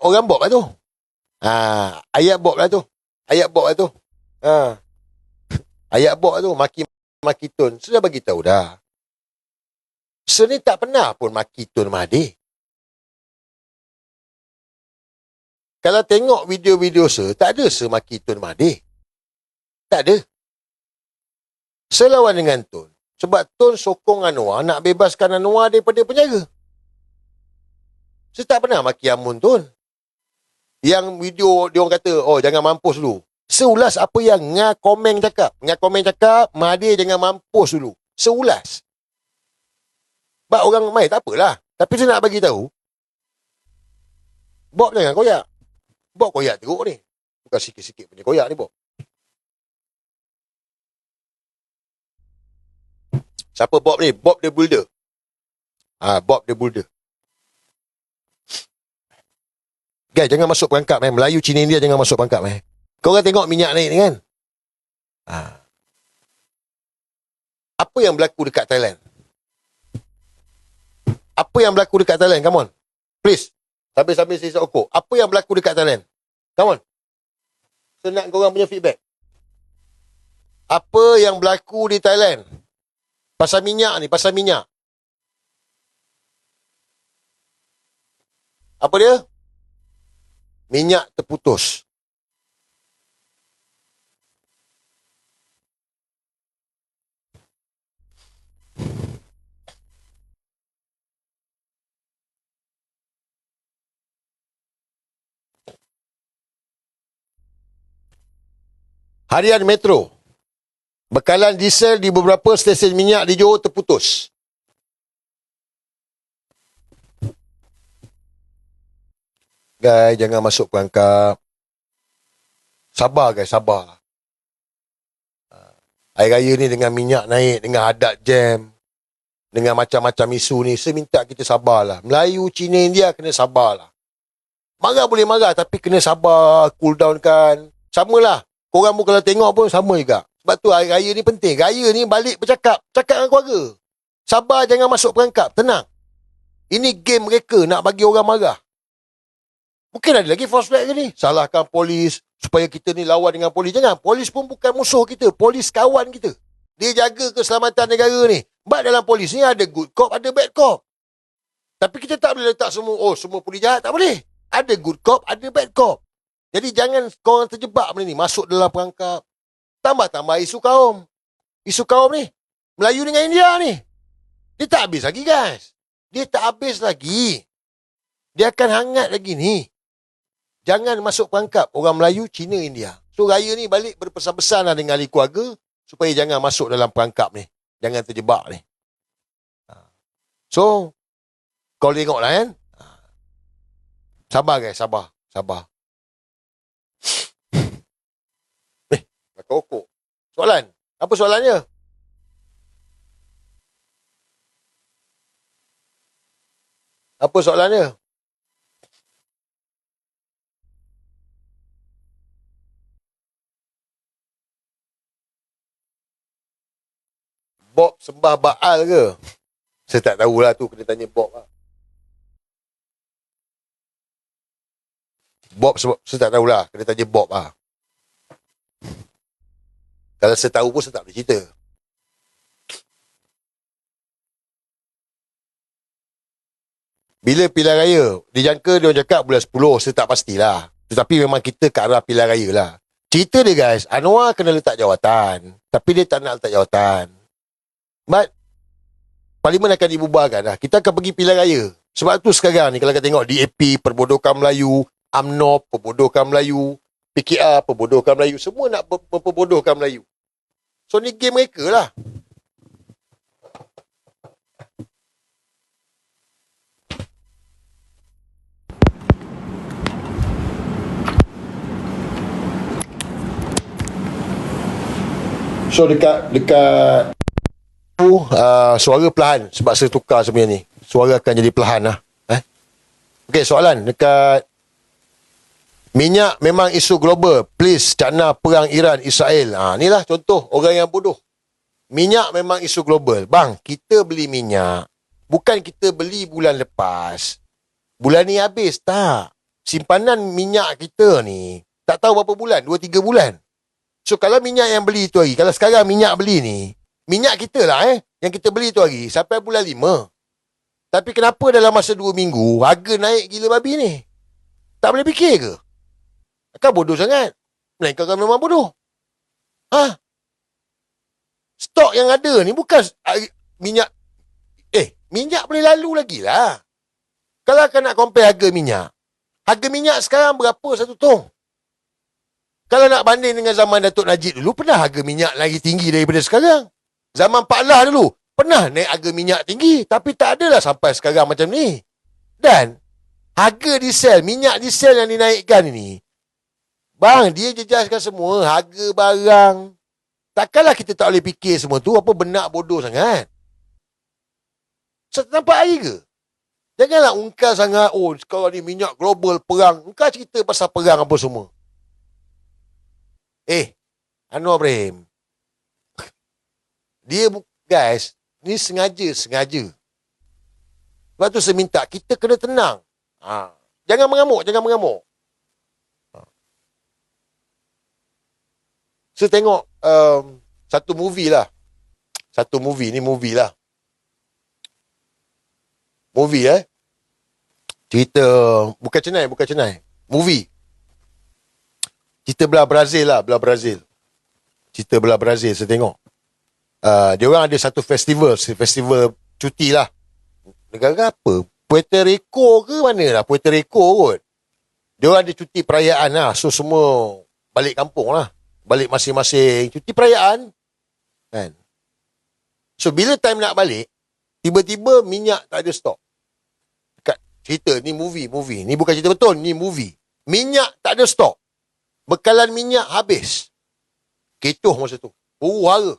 orang Bob lah tu. Ayat Bob lah tu. Ayat Bob lah tu. Ayat Bob lah tu. Maki Tun. Sudah bagi tahu dah. Ni tak pernah pun maki Tun Mahathir. Kalau tengok video-video tak ada maki Tun Mahathir. Tak ada. Lawan dengan Tun. Sebab Tun sokong Anwar nak bebaskan Anwar daripada penjara. Tak pernah maki Amun Tun. Yang video dia orang kata, jangan mampus dulu. Seulas apa yang Komeng cakap. Komeng cakap, Mahathir jangan mampus dulu. Seulas. Sebab orang main tak apalah. Tapi saya nak bagi tahu, Bob jangan koyak. Bob koyak teruk ni. Bukan sikit-sikit punya koyak ni, Bob. Siapa Bob ni? Bob the Builder. Bob the Builder. Guys, jangan masuk perangkap, Melayu, Cina, India jangan masuk perangkap, Kau orang tengok minyak naik ni kan? Apa yang berlaku dekat Thailand? Apa yang berlaku dekat Thailand? Come on. Please. Sambil-sambil saya isap okok. Apa yang berlaku dekat Thailand? Come on. Saya nak korang punya feedback. Apa yang berlaku di Thailand? Pasal minyak ni, pasal minyak. Apa dia? Minyak terputus. Harian Metro. Bekalan diesel di beberapa stesen minyak di Johor terputus. Guys, jangan masuk perangkap. Sabar guys, sabar. Hari raya ni dengan minyak naik, dengan hadat jam, dengan macam-macam isu ni, saya minta kita sabarlah. Melayu, Cina, India kena sabarlah. Marah boleh marah, tapi kena sabar, cool down kan. Samalah. Korang pun kalau tengok pun sama juga. Sebab tu hari raya ni penting. Raya ni balik bercakap. Cakap dengan keluarga. Sabar, jangan masuk perangkap. Tenang. Ini game mereka nak bagi orang marah. Mungkin ada lagi false flag ke ni. Salahkan polis supaya kita ni lawan dengan polis. Jangan. Polis pun bukan musuh kita. Polis kawan kita. Dia jaga keselamatan negara ni. Sebab dalam polis ni ada good cop, ada bad cop. Tapi kita tak boleh letak semua, semua polis jahat. Tak boleh. Ada good cop, ada bad cop. Jadi jangan korang terjebak benda ni. Masuk dalam perangkap. Tambah-tambah isu kaum. Isu kaum ni. Melayu dengan India ni. Dia tak habis lagi guys. Dia tak habis lagi. Dia akan hangat lagi ni. Jangan masuk perangkap orang Melayu, Cina, India. So raya ni balik berpesan-pesan lah dengan ahli keluarga. Supaya jangan masuk dalam perangkap ni. Jangan terjebak ni. So, kau tengoklah kan. Sabar guys, sabar. Sabar. Okok. Soalan. Apa soalannya? Apa soalannya? Bob sembah Baal ke? Saya tak tahulah tu. Kena tanya Bob lah. Bob sebab saya tak tahulah. Kena tanya Bob lah. Kalau saya tahu pun saya tak boleh cerita. Bila pilihan raya? Dijangka dia orang cakap bulan 10. Saya tak pastilah. Tetapi memang kita ke arah pilihan raya lah. Cerita dia guys, Anwar kena letak jawatan. Tapi dia tak nak letak jawatan. But Parlimen akan dibubarkan lah. Kita akan pergi pilihan raya. Sebab tu sekarang ni kalau kita tengok DAP, Perbodohkan Melayu, UMNO, Perbodohkan Melayu, PKR, Perbodohkan Melayu. Semua nak memperbodohkan Melayu. So ni game mereka lah. So dekat suara perlahan. Sebab saya tukar sebenarnya ni. Suara akan jadi perlahan lah. Okey, soalan dekat minyak memang isu global. Please, China perang Iran, Israel. Inilah contoh orang yang bodoh. Minyak memang isu global. Bang, kita beli minyak. Bukan kita beli bulan lepas. Bulan ni habis. Tak. simpanan minyak kita ni, tak tahu berapa bulan, 2-3 bulan. So, kalau minyak yang beli tu hari, kalau sekarang minyak beli ni, minyak kita lah yang kita beli tu hari, sampai bulan 5. Tapi kenapa dalam masa 2 minggu, harga naik gila babi ni? Tak boleh fikir ke? Kan bodoh sangat. Melainkan kau memang bodoh. Stok yang ada ni bukan minyak. Minyak boleh lalu lagi lah. Kalau kau nak compare harga minyak sekarang berapa satu tong? Kalau nak banding dengan zaman Datuk Najib dulu, pernah harga minyak lagi tinggi daripada sekarang. Zaman Pak Lah dulu, pernah naik harga minyak tinggi, tapi tak adalah sampai sekarang macam ni. Dan harga diesel, minyak diesel yang dinaikkan ini, bang, dia jejaskan semua harga barang. Takkanlah kita tak boleh fikir semua tu, apa benak bodoh sangat. So, nampak hari ke? Janganlah ungkal sangat, sekarang ni minyak global, perang. Engkau cerita pasal perang apa semua. Anwar Ibrahim. Dia, guys, ni sengaja. Sebab tu saya minta, kita kena tenang. Jangan mengamuk. Saya tengok satu movie lah. Movie cerita bukan cenai. Movie. Cerita belah Brazil. Cerita belah Brazil saya tengok. Dia orang ada satu festival cuti lah. Negara apa? Puerto Rico ke mana lah? Puerto Rico kot. Dia orang ada cuti perayaan lah. So semua balik kampung lah. Balik masing-masing cuti perayaan. Kan? So bila time nak balik, tiba-tiba minyak tak ada stok. Dekat cerita ni movie. Ni bukan cerita betul, ni movie. Minyak tak ada stok. Bekalan minyak habis. Kecoh masa tu. Huru-hara.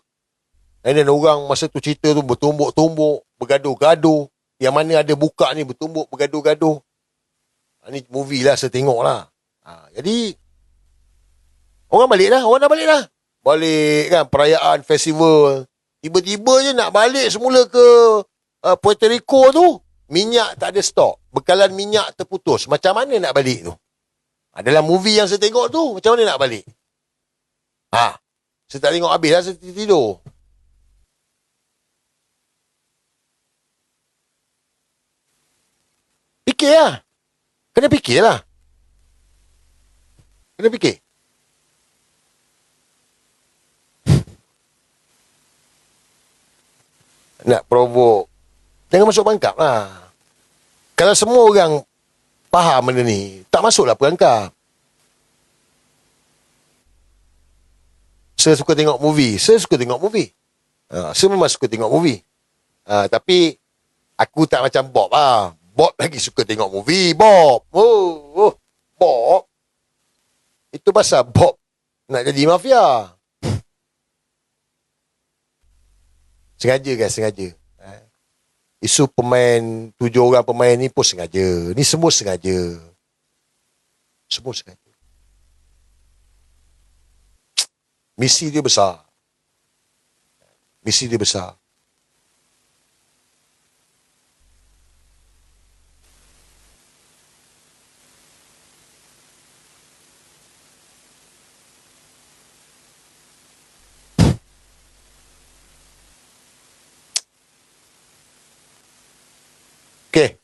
And then orang masa tu cerita tu bertumbuk-tumbuk, bergaduh-gaduh. Yang mana ada buka ni bertumbuk, bergaduh-gaduh. Ni movie lah, saya tengok lah. Jadi, orang dah balik lah. Balik kan, perayaan, festival. Tiba-tiba je nak balik semula ke Puerto Rico tu, minyak tak ada stok. Bekalan minyak terputus. Macam mana nak balik tu? Dalam movie yang saya tengok tu, macam mana nak balik? Saya tak tengok habis lah, saya tidur. Fikir lah. Kena fikir lah. Nak provoke. Jangan masuk perangkap lah. Kalau semua orang faham benda ni, tak masuklah perangkap. Saya suka tengok movie. Saya memang suka tengok movie. Tapi aku tak macam Bob lah. Bob lagi suka tengok movie. Bob. Bob. Itu pasal Bob nak jadi mafia. Sengaja. Isu pemain, 7 orang pemain ni pun sengaja. Ni semua sengaja. Misi dia besar. Okey.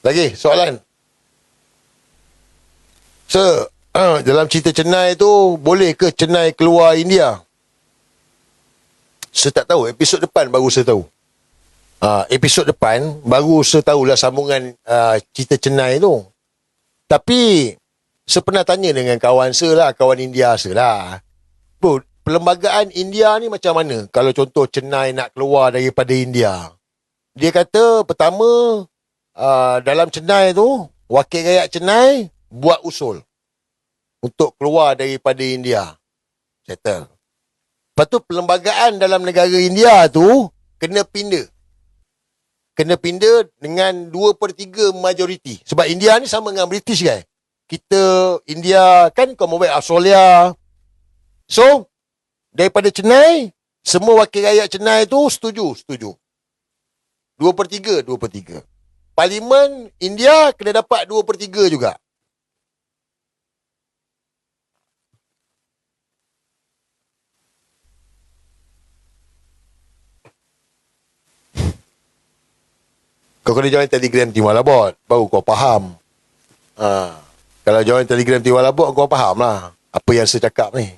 Lagi soalan. So, dalam cerita Chennai tu, boleh ke Chennai keluar India? Saya tak tahu. Episod depan baru saya tahu. Episod depan baru saya tahulah sambungan cerita Chennai tu. Tapi saya pernah tanya dengan kawan saya lah, kawan India saya lah. Bro, perlembagaan India ni macam mana? Kalau contoh Chennai nak keluar daripada India. Dia kata pertama, dalam Chennai tu, wakil rakyat Chennai buat usul untuk keluar daripada India. Settle. Lepas tu perlembagaan dalam negara India tu kena pindah dengan 2/3 majoriti. Sebab India ni sama dengan British kan. Kita, India kan Commonwealth Australia. So, daripada Chennai, semua wakil rakyat Chennai tu setuju. 2/3. Parlimen India kena dapat 2/3 juga. Kau kena join Telegram Timur Labot, baru kau faham. Kalau join Telegram Timur Labot, kau faham lah apa yang saya cakap ni.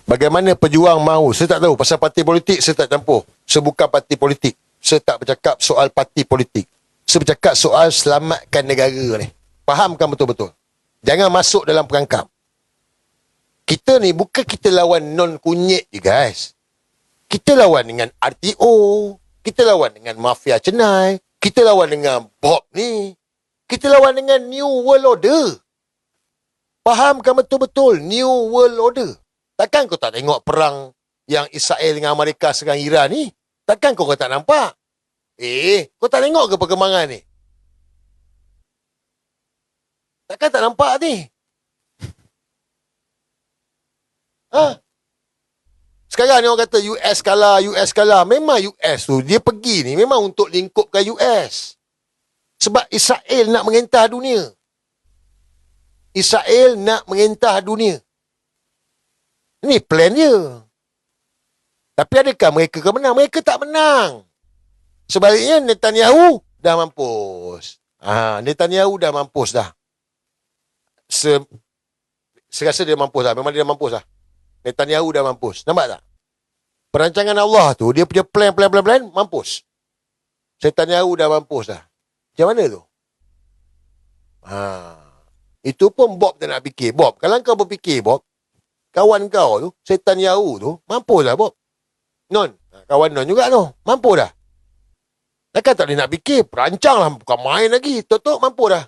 Bagaimana pejuang mahu? Saya tak tahu. Pasal parti politik, saya tak campur. Saya bukan parti politik. Saya tak bercakap soal parti politik. Saya bercakap soal selamatkan negara ni. Fahamkan betul-betul. Jangan masuk dalam perangkap. Kita ni bukan kita lawan non-kunyit je, guys. Kita lawan dengan RTO. Kita lawan dengan mafia Cenai. Kita lawan dengan Bob ni. Kita lawan dengan New World Order. Fahamkan betul-betul New World Order. Takkan kau tak tengok perang yang Israel dengan Amerika serang Iran ni? Takkan kau tak nampak? Kau tak tengok ke perkembangan ni? Takkan tak nampak ni? Sekarang ni orang kata US kalah. Memang US tu, dia pergi ni memang untuk lingkupkan US. Sebab Israel nak mengentah dunia. Israel nak mengentah dunia. Ini plan dia. Tapi adakah mereka akan menang? Mereka tak menang. Sebaliknya Netanyahu dah mampus. Netanyahu dah mampus dah. Saya rasa dia mampus dah. Memang dia dah mampus dah. Netanyahu dah mampus. Nampak tak? Perancangan Allah tu, dia punya plan, mampus. Netanyahu dah mampus dah. Macam mana tu? Itu pun Bob tak nak fikir. Bob, kalau kau berfikir, Bob, kawan kau tu, Netanyahu tu, mampus dah, Bob. Non, kawan Non juga tu, mampus dah. Takkan tak boleh nak fikir, perancang lah, bukan main lagi. Tok-tok mampus dah.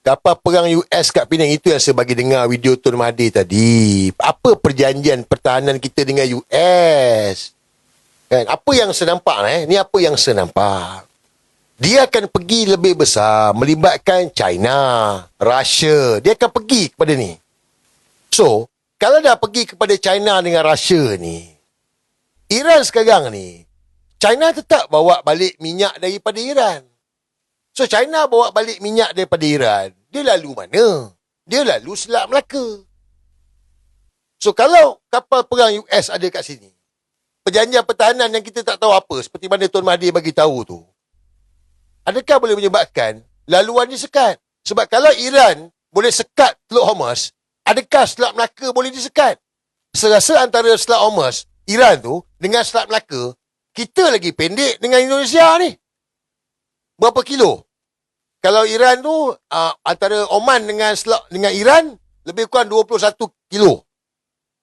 Kapal perang US kat Penang, itu yang saya bagi dengar video Tun Mahathir tadi. Apa perjanjian pertahanan kita dengan US? Kan? Apa yang saya nampak ni apa yang saya nampak. Dia akan pergi lebih besar, melibatkan China, Russia. Dia akan pergi kepada ni. So, kalau dah pergi kepada China dengan Russia ni, Iran sekarang ni, China tetap bawa balik minyak daripada Iran. So, China bawa balik minyak daripada Iran. Dia lalu mana? Dia lalu Selat Melaka. So, kalau kapal perang US ada kat sini, perjanjian pertahanan yang kita tak tahu apa, seperti mana Tun Mahathir bagi tahu tu, adakah boleh menyebabkan laluan disekat? Sebab kalau Iran boleh sekat Teluk Hormuz, adakah Selat Melaka boleh disekat? Saya rasa antara Selat Hormuz, Iran tu, dengan Selat Melaka, kita lagi pendek dengan Indonesia ni. Berapa kilo? Kalau Iran tu, antara Oman dengan Iran, lebih kurang 21 kilo.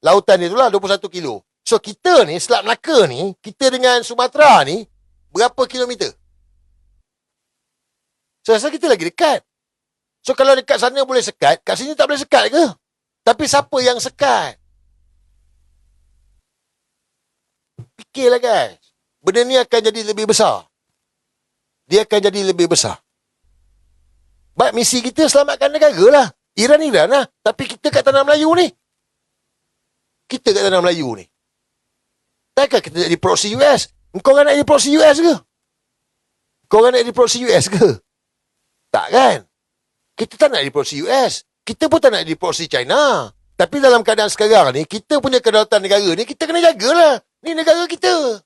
Lautan dia tu lah, 21 kilo. So, kita ni, Selat Melaka ni, kita dengan Sumatera ni, berapa kilometer? Saya rasa kita lagi dekat. So, kalau dekat sana boleh sekat, kat sini tak boleh sekat ke? Tapi siapa yang sekat? Fikirlah, guys. Benda ni akan jadi lebih besar. Dia akan jadi lebih besar. Baik, misi kita selamatkan negara lah. Iran lah. Tapi kita kat tanah Melayu ni. Kita kat tanah Melayu ni. Takkan kita jadi proksi US? Kau orang nak jadi proksi US ke? Kau orang nak jadi proksi US ke? Tak kan? Kita tak nak jadi proksi US. Kita pun tak nak jadi proksi China. Tapi dalam keadaan sekarang ni, kita punya kedaulatan negara ni, kita kena jagalah. Ni negara kita.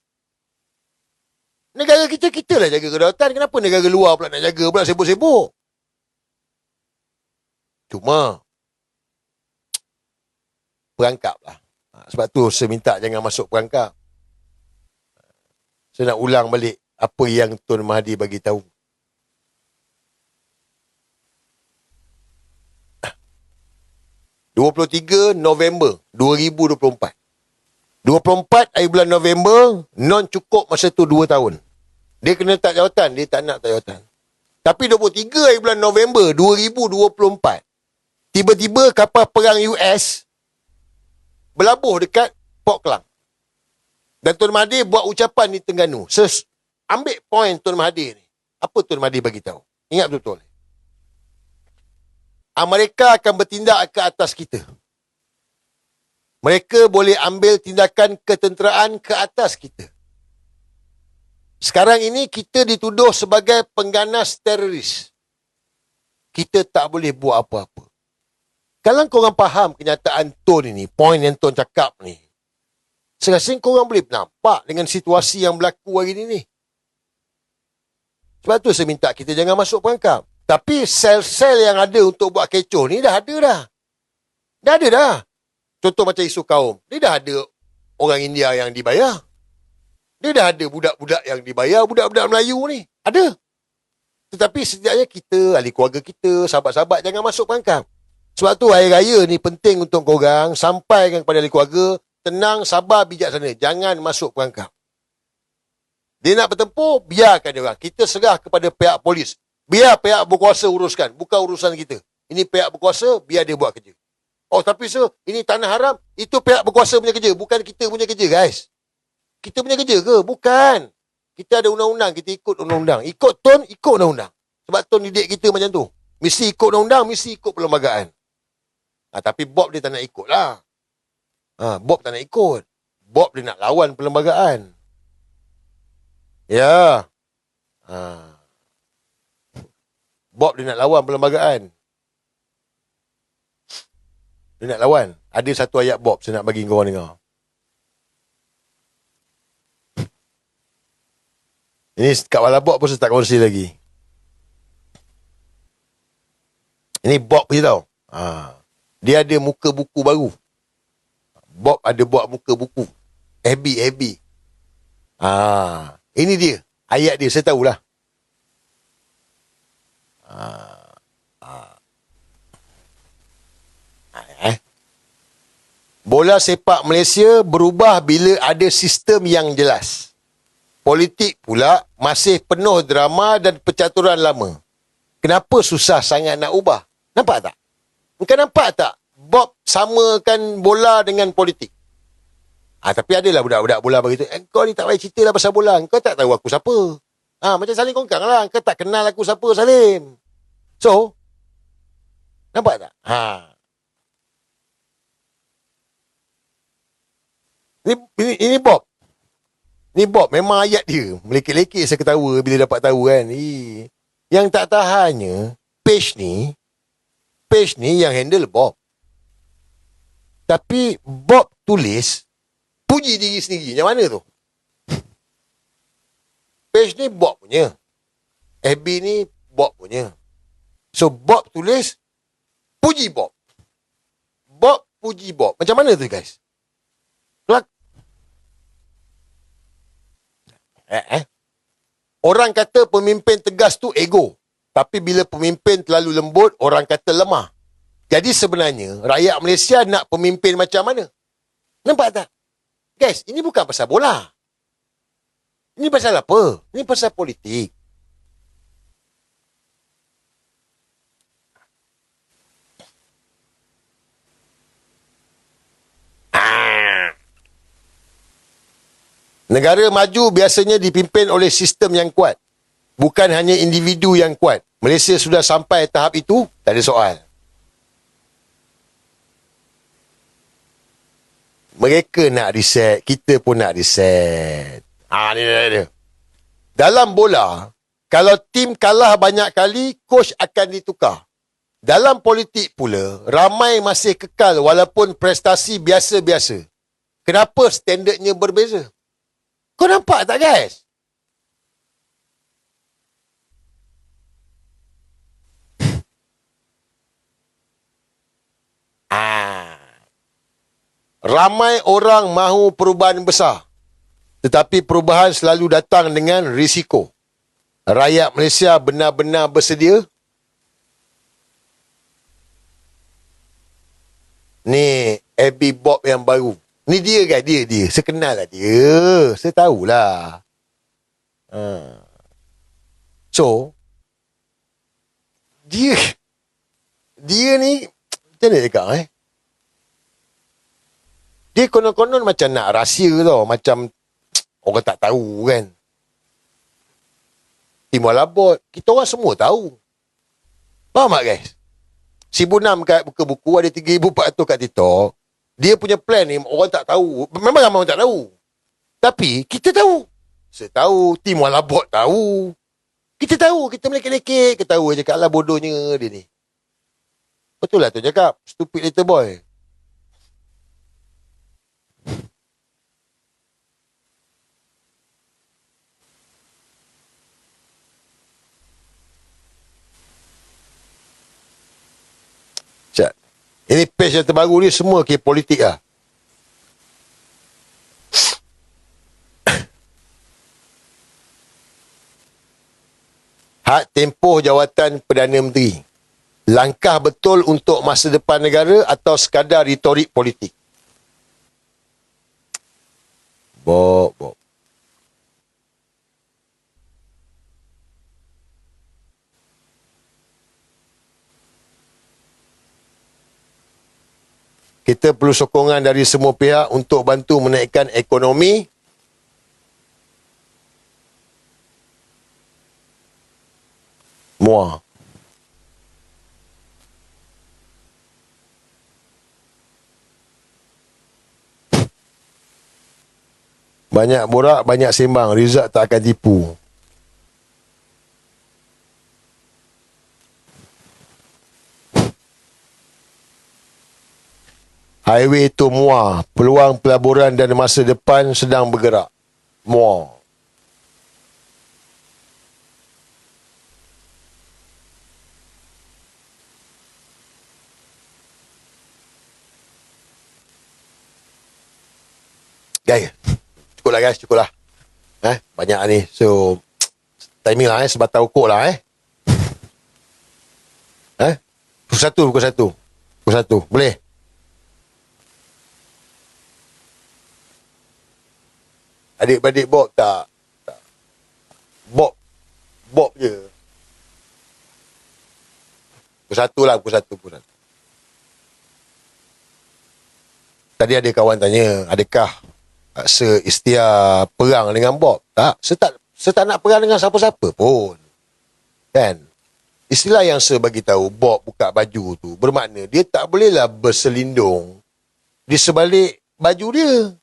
Negara kita, kita lah jaga kedaulatan. Kenapa negara luar pula nak jaga pula sibuk-sibuk? Cuma, perangkap lah. Sebab tu saya minta jangan masuk perangkap. Saya nak ulang balik apa yang Tun Mahathir bagi tahu. November 2024. 24 hari bulan November, non cukup masa tu 2 tahun. Dia kena tak jawatan, dia tak nak tak jawatan. Tapi 23 hari bulan November 2024, tiba-tiba kapal perang US berlabuh dekat Port Klang. Dan Tun Mahathir buat ucapan di Terengganu. Ambil poin Tun Mahathir ni. Apa Tun Mahathir bagi tahu? Ingat betul-betul. Amerika akan bertindak ke atas kita. Mereka boleh ambil tindakan ketenteraan ke atas kita. Sekarang ini kita dituduh sebagai pengganas teroris. Kita tak boleh buat apa-apa. Kalau korang faham kenyataan Tun ini, poin yang Tun cakap ni, serasa korang boleh nampak dengan situasi yang berlaku hari ni. Sebab tu saya minta kita jangan masuk perangkap. Tapi sel-sel yang ada untuk buat kecoh ni dah ada dah. Dah ada dah. Contoh macam isu kaum. Dia dah ada orang India yang dibayar. Dia dah ada budak-budak yang dibayar, budak-budak Melayu ni. Ada. Tetapi setidaknya kita, ahli keluarga kita, sahabat-sahabat jangan masuk perangkap. Sebab tu hari raya ni penting untuk korang sampaikan kepada ahli keluarga, tenang, sabar, bijaksana. Jangan masuk perangkap. Dia nak bertempur, biarkan dia orang. Kita serah kepada pihak polis. Biar pihak berkuasa uruskan. Bukan urusan kita. Ini pihak berkuasa, biar dia buat kerja. Oh, tapi sir, ini tanah haram. Itu pihak berkuasa punya kerja. Bukan kita punya kerja, guys. Kita punya kerja ke? Bukan. Kita ada undang-undang. Kita ikut undang-undang. Ikut Tun, ikut undang-undang. Sebab Tun didik kita macam tu. Mesti ikut undang-undang, mesti ikut perlembagaan. Tapi Bob dia tak nak ikut lah. Bob tak nak ikut. Bob dia nak lawan perlembagaan. Ya. Bob dia nak lawan perlembagaan. Dia nak lawan. Ada satu ayat Bob saya nak bagi korang dengar. Ini kat Wala Bob pun saya tak kongsi lagi. Ini Bob je tau. Dia ada muka buku baru. Bob ada buat muka buku. Abby. Ini dia. Ayat dia, saya tahulah. Bola sepak Malaysia berubah bila ada sistem yang jelas. Politik pula masih penuh drama dan percaturan lama. Kenapa susah sangat nak ubah? Nampak tak? Kau nampak tak? Bob samakan bola dengan politik. Tapi adalah budak-budak bola begitu. Kau ni tak payah cerita lah pasal bola. Kau tak tahu aku siapa. Macam Salim Kongkang lah. Kau tak kenal aku siapa, Salim. So, nampak tak? Ini Bob. Ni Bob. Memang ayat dia. Melekit-lekit saya ketawa bila dapat tahu kan. Yang tak tahannya, page ni yang handle Bob. Tapi Bob tulis puji diri sendiri. Yang mana tu? Page ni Bob punya. FB ni Bob punya. So Bob tulis puji Bob. Bob puji Bob. Macam mana tu guys? Orang kata pemimpin tegas tu ego. Tapi bila pemimpin terlalu lembut, orang kata lemah. Jadi sebenarnya, rakyat Malaysia nak pemimpin macam mana? Nampak tak? Guys, ini bukan pasal bola. Ini pasal apa? Ini pasal politik. Negara maju biasanya dipimpin oleh sistem yang kuat. Bukan hanya individu yang kuat. Malaysia sudah sampai tahap itu, tak ada soal. Mereka nak reset, kita pun nak reset. Ni. Dalam bola, kalau tim kalah banyak kali, coach akan ditukar. Dalam politik pula, ramai masih kekal walaupun prestasi biasa-biasa. Kenapa standardnya berbeza? Kau nampak tak guys? Ramai orang mahu perubahan besar. Tetapi perubahan selalu datang dengan risiko. Rakyat Malaysia benar-benar bersedia? Ni Abby Bob yang baru. Ni dia kan? Dia. Saya kenal lah dia. Saya tahulah. So, dia ni, macam mana cakap Dia konon-konon macam nak rahsia tau. Macam orang tak tahu kan. Timur Labot. Kita orang semua tahu. Faham tak guys? Si Bunam kat buka buku ada 3,400 kat TikTok. Dia punya plan ni orang tak tahu. Memang ramai orang tak tahu. Tapi kita tahu. Saya tahu, tim wala bot tahu. Kita tahu, kita melekek-lekek, kita tahu je kat bodohnya dia ni. Betul lah tu cakap, stupid little boy. Cak. Ini page yang terbaru ni semua ke politik lah. Hak tempoh jawatan Perdana Menteri. Langkah betul untuk masa depan negara atau sekadar retorik politik? Bob. Kita perlu sokongan dari semua pihak untuk bantu menaikkan ekonomi. Muar. Banyak borak, banyak sembang. Rizak tak akan tipu. Highway itu muar. Peluang pelaburan dan masa depan sedang bergerak. Muar. Guys, cukuplah. Banyak ni. So, timing lah sebatang ukur lah Pukul satu. Boleh? Adik-beradik Bob tak? Bob je. Pukul satu. Tadi ada kawan tanya, adakah seikhtiar perang dengan Bob? Tak. Saya tak nak perang dengan siapa-siapa pun. Kan? Istilah yang saya bagi tahu, Bob buka baju tu, bermakna dia tak bolehlah berselindung di sebalik baju dia.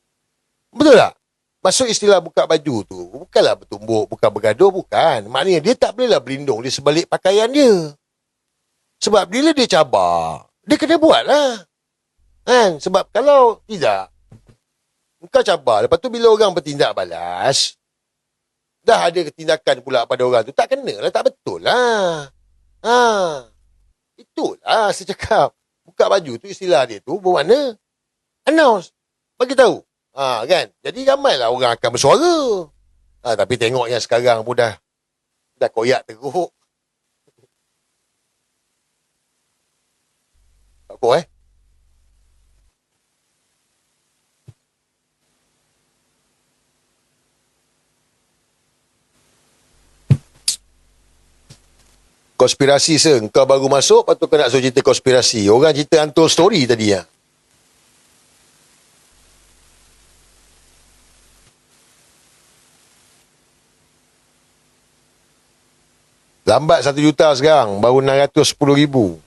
Betul tak? Maksud istilah buka baju tu, bukanlah bertumbuk, bukan bergaduh, bukan. Maknanya dia tak bolehlah berlindung di sebalik pakaian dia. Sebab bila dia cabar, dia kena buat lah. Kan? Sebab kalau tidak, kau cabar. Lepas tu bila orang bertindak balas, dah ada ketindakan pula pada orang tu. Tak kena lah, tak betul lah. Itulah saya cakap. Buka baju tu istilah dia tu bermakna announce. Bagi tahu. Kan? Jadi ramailah orang akan bersuara. Tapi tengok yang sekarang pun dah koyak teruk. Apa konspirasi kau baru masuk, lepas tu kau nak suruh cerita konspirasi. Orang cerita hantu story tadi ya. Lambat 1 juta sekarang, baru 610,000.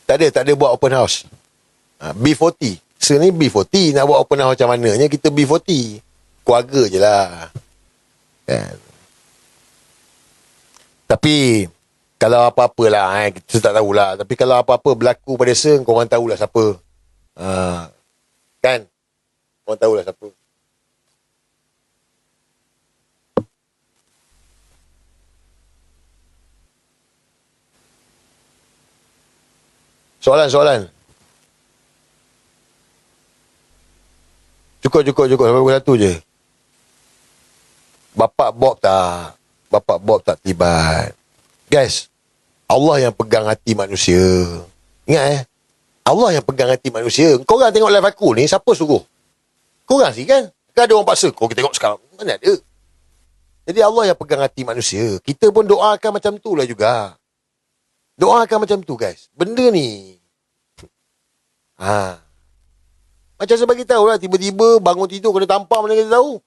Tak ada buat open house. B40. Ni B40 nak buat open house macam mananya, kita B40. Keluarga je lah. Kan? Tapi kalau apa-apalah kita tak tahulah. Tapi kalau apa-apa berlaku pada korang tahulah siapa. Kan? Korang tahulah siapa. Soalan. Cukup. Sampai pukul 1 je. Bapak Bob tak terlibat. Guys, Allah yang pegang hati manusia. Ingat Allah yang pegang hati manusia. Korang tengok live aku ni, siapa suruh? Korang sih kan? Kan ada orang paksa. Kau kita tengok sekarang. Mana ada? Jadi Allah yang pegang hati manusia. Kita pun doakan macam tu lah juga. Doakan macam tu guys. Benda ni. Macam saya bagi tahu lah. Tiba-tiba bangun tidur kena tampar mana kita tahu.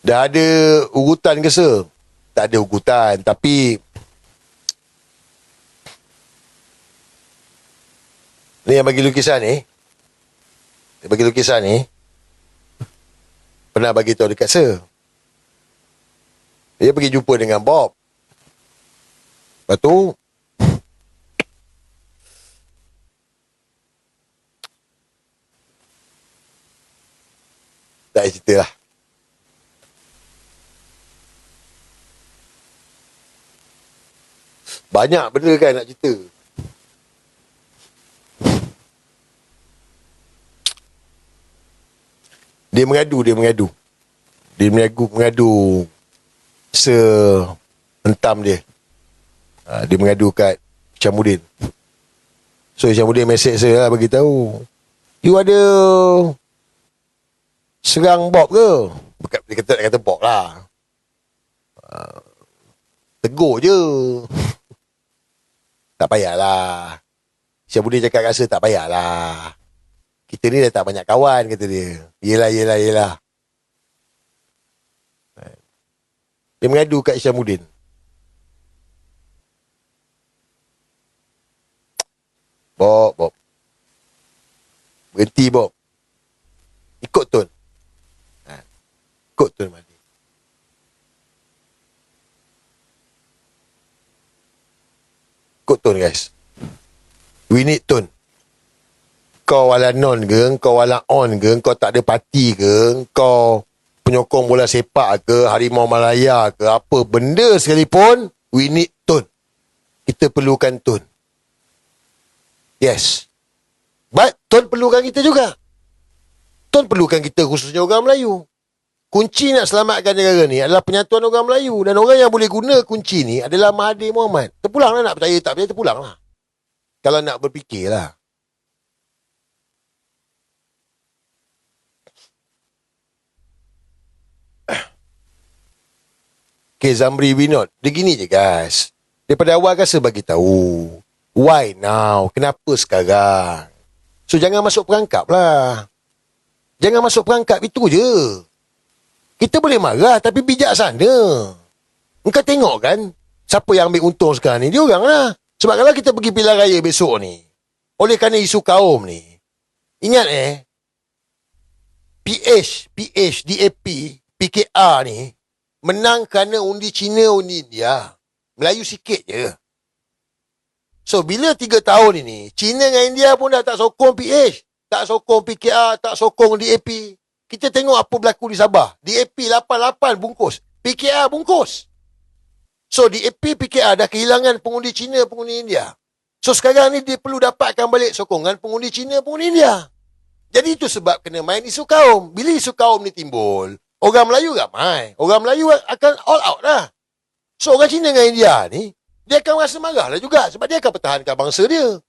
Dah ada urutan ke tak ada ugutan. Tapi ni yang bagi lukisan ni, pernah bagi tahu dekat Sir. Dia pergi jumpa dengan Bob. Lepas tu tak payah cerita lah. Banyak benda kan nak cerita. Dia mengadu sehentam dia. Dia mengadu kat Syamuddin. So Syamuddin mesej saya lah, bagi tahu, you ada serang Bob ke? Dia kata Bob lah. Tegur je. Tak payahlah. Syamuddin cakap rasa tak payahlah. Kita ni dah tak banyak kawan, kata dia. Yelah. Dia mengadu kat Syamuddin. Bob. Berhenti, Bob. Ikut Tun. Ikut Tun mandi. Ikut Tun, guys. We need Tun. Kau wala non ke, kau wala on ke, kau tak ada parti ke, kau penyokong bola sepak ke, Harimau Malaya ke, apa benda sekalipun, we need Tun. Kita perlukan Tun. Yes. But Tun perlukan kita juga. Tun perlukan kita, khususnya orang Melayu. Kunci nak selamatkan negara ni adalah penyatuan orang Melayu. Dan orang yang boleh guna kunci ni adalah Mahathir Mohamad. Terpulanglah, nak percaya tak percaya, terpulanglah. Kalau nak berfikirlah. Okay, Zamri Winod. Dia gini je, guys. Daripada awal kan saya bagi tahu. Why now? Kenapa sekarang? So, jangan masuk perangkap lah. Jangan masuk perangkap, itu je. Kita boleh marah, tapi bijaksana. Engkau tengok kan, siapa yang ambil untung sekarang ni? Dia orang lah. Sebab kalau kita pergi pilihan raya besok ni, oleh kerana isu kaum ni, ingat PH, DAP, PKR ni, menang kerana undi Cina, undi India. Melayu sikit je. So, bila 3 tahun ini, Cina dengan India pun dah tak sokong PH, tak sokong PKR, tak sokong DAP. Kita tengok apa berlaku di Sabah. DAP 88 bungkus. PKR bungkus. So, DAP, PKR dah kehilangan pengundi Cina, pengundi India. So, sekarang ni dia perlu dapatkan balik sokongan pengundi Cina, pengundi India. Jadi, itu sebab kena main isu kaum. Bila isu kaum ni timbul, orang Melayu ramai. Orang Melayu akan all out lah. So, orang Cina dengan India ni, dia akan rasa marah lah juga. Sebab dia akan pertahankan bangsa dia.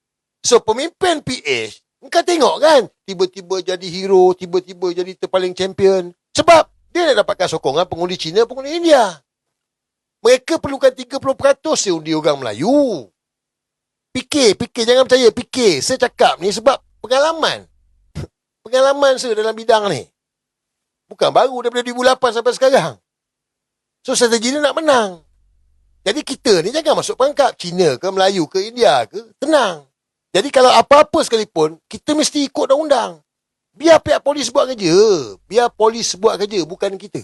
So, pemimpin PH, engkau tengok kan, tiba-tiba jadi hero, tiba-tiba jadi terpaling champion. Sebab dia nak dapatkan sokongan pengundi Cina, pengundi India. Mereka perlukan 30% undi orang Melayu. Fikir, jangan percaya, fikir. Saya cakap ni sebab pengalaman. Pengalaman saya dalam bidang ni. Bukan baru daripada 2008 sampai sekarang. So, strategi ni nak menang. Jadi kita ni jangan masuk perangkap. Cina ke, Melayu ke, India ke, tenang. Jadi kalau apa-apa sekalipun, kita mesti ikut undang-undang. Biar pihak polis buat kerja. Biar polis buat kerja, bukan kita.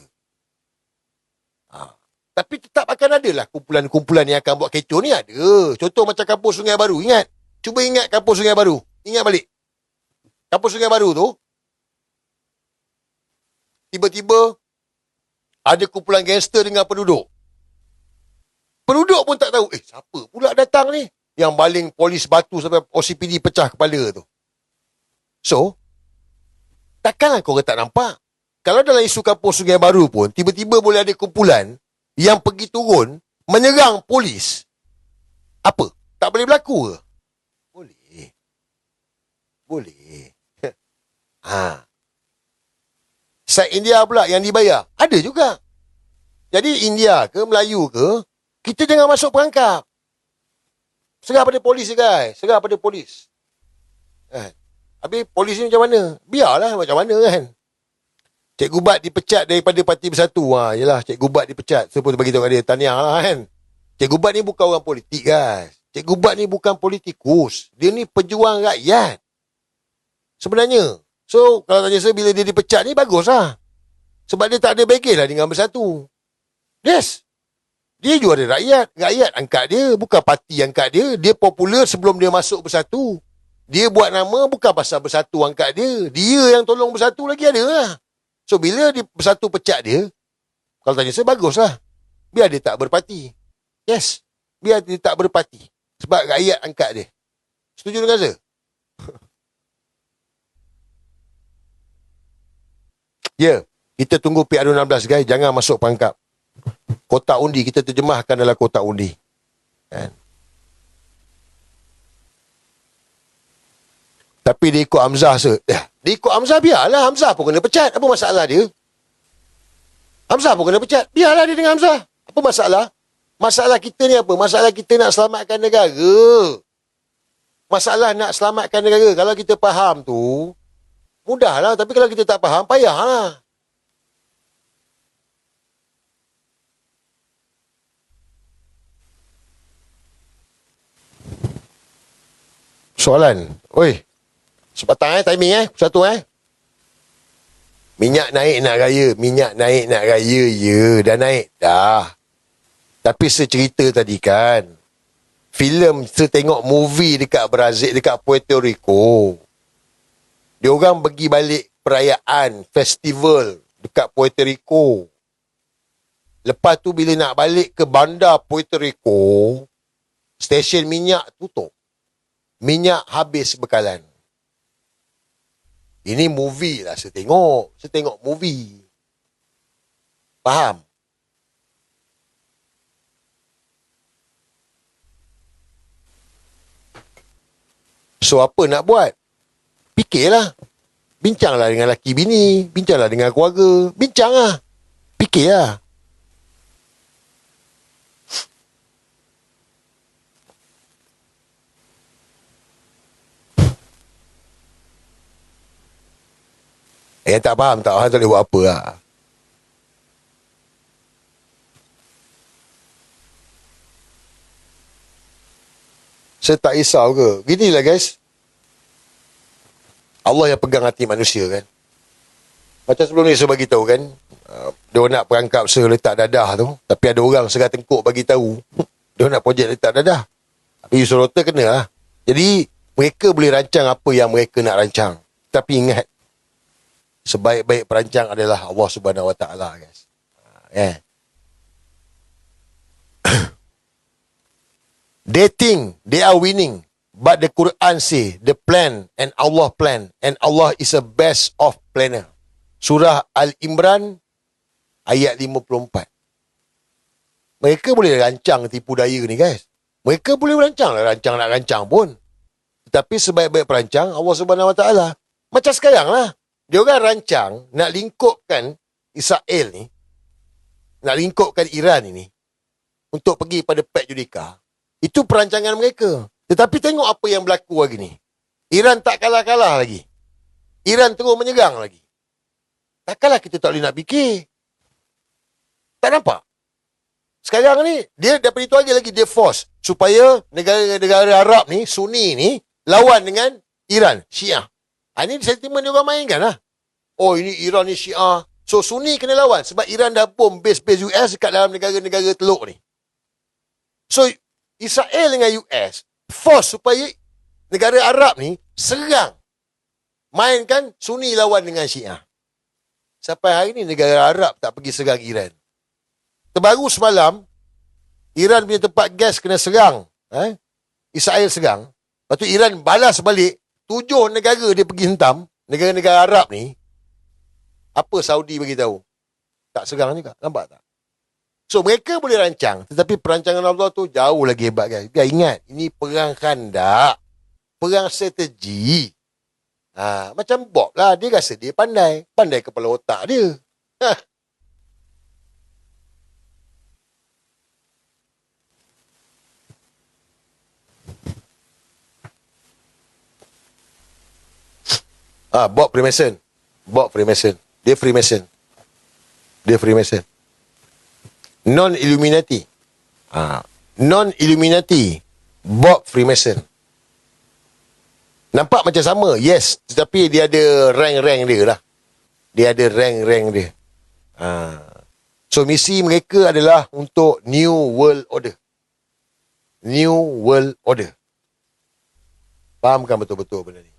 Tapi tetap akan ada lah kumpulan-kumpulan yang akan buat kecoh ni ada. Contoh macam Kampung Sungai Baru. Ingat? Cuba ingat Kampung Sungai Baru. Ingat balik. Kampung Sungai Baru tu, tiba-tiba ada kumpulan gangster dengan penduduk. Penduduk pun tak tahu, siapa pula datang ni? Yang baling polis batu sampai OCPD pecah kepala tu. So, takkanlah kau tak nampak. Kalau dalam isu Kampung Sungai Baru pun, tiba-tiba boleh ada kumpulan yang pergi turun, menyerang polis. Apa? Tak boleh berlaku ke? Boleh. Boleh. Side India pula yang dibayar. Ada juga. Jadi India ke, Melayu ke, kita jangan masuk perangkap. Serah pada polis je, guys. Serah pada polis. Habis polis ni macam mana? Biarlah macam mana kan. Cikgu Bat dipecat daripada Parti Bersatu. Yelah, Cikgu Bat dipecat. Saya pun bagi tahu kat dia, tahniah lah kan. Cikgu Bat ni bukan orang politik, guys. Cikgu Bat ni bukan politikus. Dia ni pejuang rakyat. Sebenarnya. So, kalau tanya saya bila dia dipecat ni, bagus lah. Sebab dia tak ada bagel lah dengan Bersatu. Yes. Dia juara rakyat. Rakyat angkat dia. Bukan parti angkat dia. Dia popular sebelum dia masuk Bersatu. Dia buat nama bukan pasal Bersatu angkat dia. Dia yang tolong Bersatu lagi ada lah. So, bila dia Bersatu pecat dia, kalau tanya saya, bagus lah. Biar dia tak berparti. Yes. Biar dia tak berparti. Sebab rakyat angkat dia. Setuju dengan saya? Ya. Kita tunggu PR16, guys. Jangan masuk perangkap. Kotak undi, kita terjemahkan dalam kotak undi. Kan? Tapi dia ikut Hamzah dia ikut Hamzah, biarlah. Hamzah pun kena pecat. Apa masalah dia? Hamzah pun kena pecat. Biarlah dia dengan Hamzah. Apa masalah? Masalah kita ni apa? Masalah kita nak selamatkan negara. Masalah nak selamatkan negara. Kalau kita faham tu, mudahlah. Tapi kalau kita tak faham, payahlah. Soalan. Oi. Sepatang timing satu minyak naik nak raya. Minyak naik nak raya. Ya, dah naik dah. Tapi saya cerita tadi kan, filem saya tengok movie dekat Brazil, dekat Puerto Rico. Dia orang pergi balik perayaan festival dekat Puerto Rico. Lepas tu bila nak balik ke bandar Puerto Rico, stesen minyak tutup. Minyak habis bekalan. Ini movie lah saya tengok. Saya tengok movie. Faham? So apa nak buat? Fikirlah. Bincanglah dengan laki bini. Bincanglah dengan keluarga. Bincanglah. Fikirlah. Yang tak faham, tak boleh buat apa lah. Saya tak risau ke? Ginilah guys. Allah yang pegang hati manusia kan. Macam sebelum ni saya bagi tahu kan. Dia nak perangkap saya letak dadah tu. Tapi ada orang Segar Tengkuk bagi tahu. Dia nak projek letak dadah. Tapi Yusurota kena lah. Jadi mereka boleh rancang apa yang mereka nak rancang. Tapi ingat. Sebaik-baik perancang adalah Allah Subhanahu Wa Taala, guys. They think they are winning, but the Quran say the plan and Allah plan, and Allah is the best of planner. Surah Al-Imran ayat 54. Mereka boleh rancang tipu daya ni, guys. Mereka boleh rancang nak rancang pun. Tetapi sebaik-baik perancang Allah Subhanahu Wa Taala. Macam sekarang lah. Dia orang rancang nak lingkupkan Israel ni, nak lingkupkan Iran ini untuk pergi pada Pek Judika. Itu perancangan mereka. Tetapi tengok apa yang berlaku hari ni. Iran tak kalah-kalah lagi. Iran terus menyerang lagi. Takkanlah kita tak boleh nak fikir. Tak nampak? Sekarang ni, dia daripada itu lagi dia force supaya negara-negara Arab ni, Sunni ni, lawan dengan Iran, Syiah. Ini sentimen dia orang mainkan lah. Oh, ini Iran ni Syiah. So, Sunni kena lawan. Sebab Iran dah bom base-base US dekat dalam negara-negara teluk ni. So, Israel dengan US force supaya negara Arab ni serang. Mainkan Sunni lawan dengan Syiah. Sampai hari ni negara Arab tak pergi serang Iran. Terbaru semalam, Iran punya tempat gas kena serang. Israel serang. Lepas tu Iran balas balik. 7 negara dia pergi hentam, negara-negara Arab ni. Apa Saudi bagi tahu? Tak serang juga. Nampak tak? So, mereka boleh rancang. Tetapi perancangan Allah tu jauh lagi hebat, guys. Biar ingat, ini perang khandak. Perang strategi. Macam Bob lah. Dia rasa dia pandai. Pandai kepala otak dia. Bob Freemason. Bob Freemason. Dia Freemason. Dia Freemason. Non-Illuminati. Non-Illuminati. Bob Freemason. Nampak macam sama. Yes. Tetapi dia ada rank-rank dia lah. Dia ada rank-rank dia. So misi mereka adalah untuk New World Order. New World Order. Fahamkan betul-betul benda ni.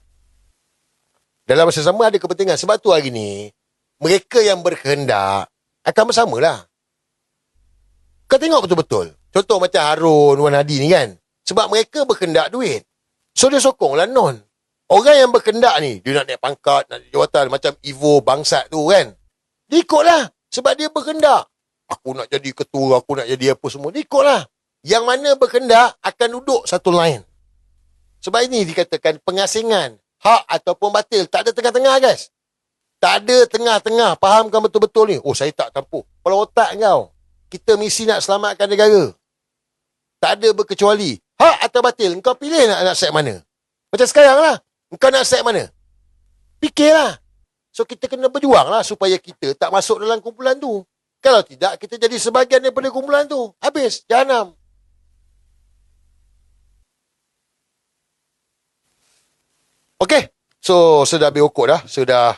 Dalam masa sama ada kepentingan. Sebab tu hari ni, mereka yang berkehendak akan bersamalah. Kau tengok betul-betul. Contoh macam Harun, Wan Hadi ni kan. Sebab mereka berkehendak duit. So dia sokonglah non. Orang yang berkehendak ni, dia nak naik pangkat, nak naik jawatan, macam Ivo bangsat tu kan. Dia ikutlah. Sebab dia berkehendak. Aku nak jadi ketua, aku nak jadi apa semua. Dia ikutlah. Yang mana berkehendak akan duduk satu line. Sebab ini dikatakan pengasingan. Hak ataupun batil. Tak ada tengah-tengah guys. Tak ada tengah-tengah. Fahamkan betul-betul ni. Oh saya tak campur. Kalau otak kau. Kita misi nak selamatkan negara. Tak ada berkecuali. Hak atau batil. Engkau pilih nak set mana. Macam sekarang lah. Engkau nak set mana. Fikirlah. So kita kena berjuang lah. Supaya kita tak masuk dalam kumpulan tu. Kalau tidak kita jadi sebahagian daripada kumpulan tu. Habis. Jahanam. Okey. So sudah habis okok dah. Sudah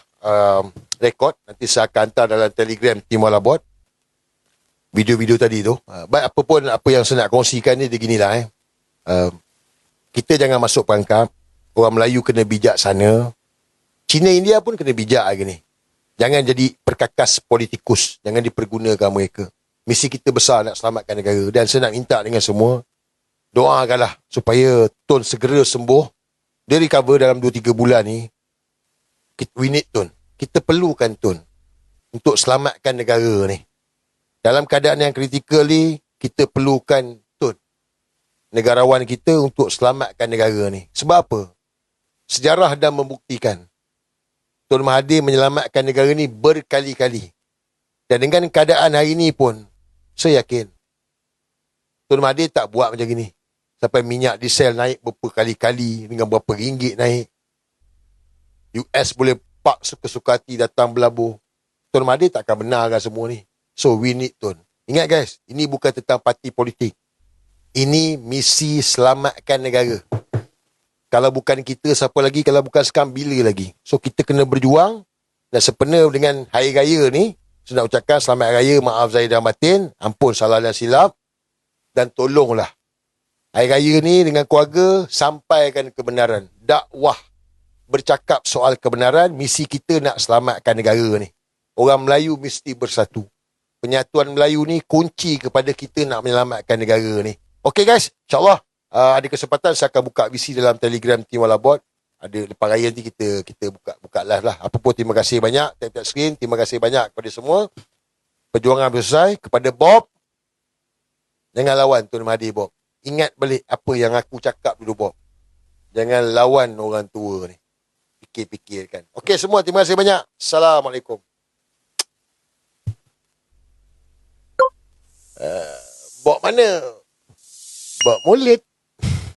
rekod. Nanti saya akan hantar dalam Telegram Tim Wala Bot. Video-video tadi tu. Baik apa pun apa yang saya nak kongsikan ni dia ginilah kita jangan masuk perangkap. Orang Melayu kena bijaksana. Cina India pun kena bijak hari ni. Jangan jadi perkakas politikus. Jangan dipergunakan mereka. Misi kita besar nak selamatkan negara. Dan saya nak minta dengan semua. Doakanlah supaya Tun segera sembuh. Dia recover dalam 2-3 bulan ni. We need Tun. Kita perlukan Tun. Untuk selamatkan negara ni. Dalam keadaan yang kritikal ni, kita perlukan Tun. Negarawan kita untuk selamatkan negara ni. Sebab apa? Sejarah dah membuktikan. Tun Mahathir menyelamatkan negara ni berkali-kali. Dan dengan keadaan hari ni pun, saya yakin. Tun Mahathir tak buat macam gini. Sampai minyak diesel naik berkali-kali dengan berapa ringgit naik. US boleh pak suka-suka hati datang berlabuh. Tun Mahathir tak akan benarkan semua ni. So we need Tun. Ingat guys, ini bukan tentang parti politik. Ini misi selamatkan negara. Kalau bukan kita, siapa lagi? Kalau bukan sekarang, bila lagi? So kita kena berjuang. Dan sepenuh dengan Hari Raya ni, saya nak ucapkan selamat Hari Raya, maaf zahir dan batin, ampun salah dan silap. Dan tolonglah Hari Raya ni dengan keluarga sampaikan kebenaran. Dakwah. Bercakap soal kebenaran. Misi kita nak selamatkan negara ni. Orang Melayu mesti bersatu. Penyatuan Melayu ni kunci kepada kita nak menyelamatkan negara ni. Okey guys. InsyaAllah ada kesempatan saya akan buka visi dalam Telegram Tim Wala Bot. Ada lepas raya nanti kita buka live lah. Apa pun terima kasih banyak. Tap screen. Terima kasih banyak kepada semua. Perjuangan selesai. Kepada Bob. Jangan lawan Tun Mahathir Bob. Ingat balik apa yang aku cakap dulu Bob. Jangan lawan orang tua ni. Fikir-fikirkan. Okey semua, terima kasih banyak. Assalamualaikum. Bob mana? Bob mulut.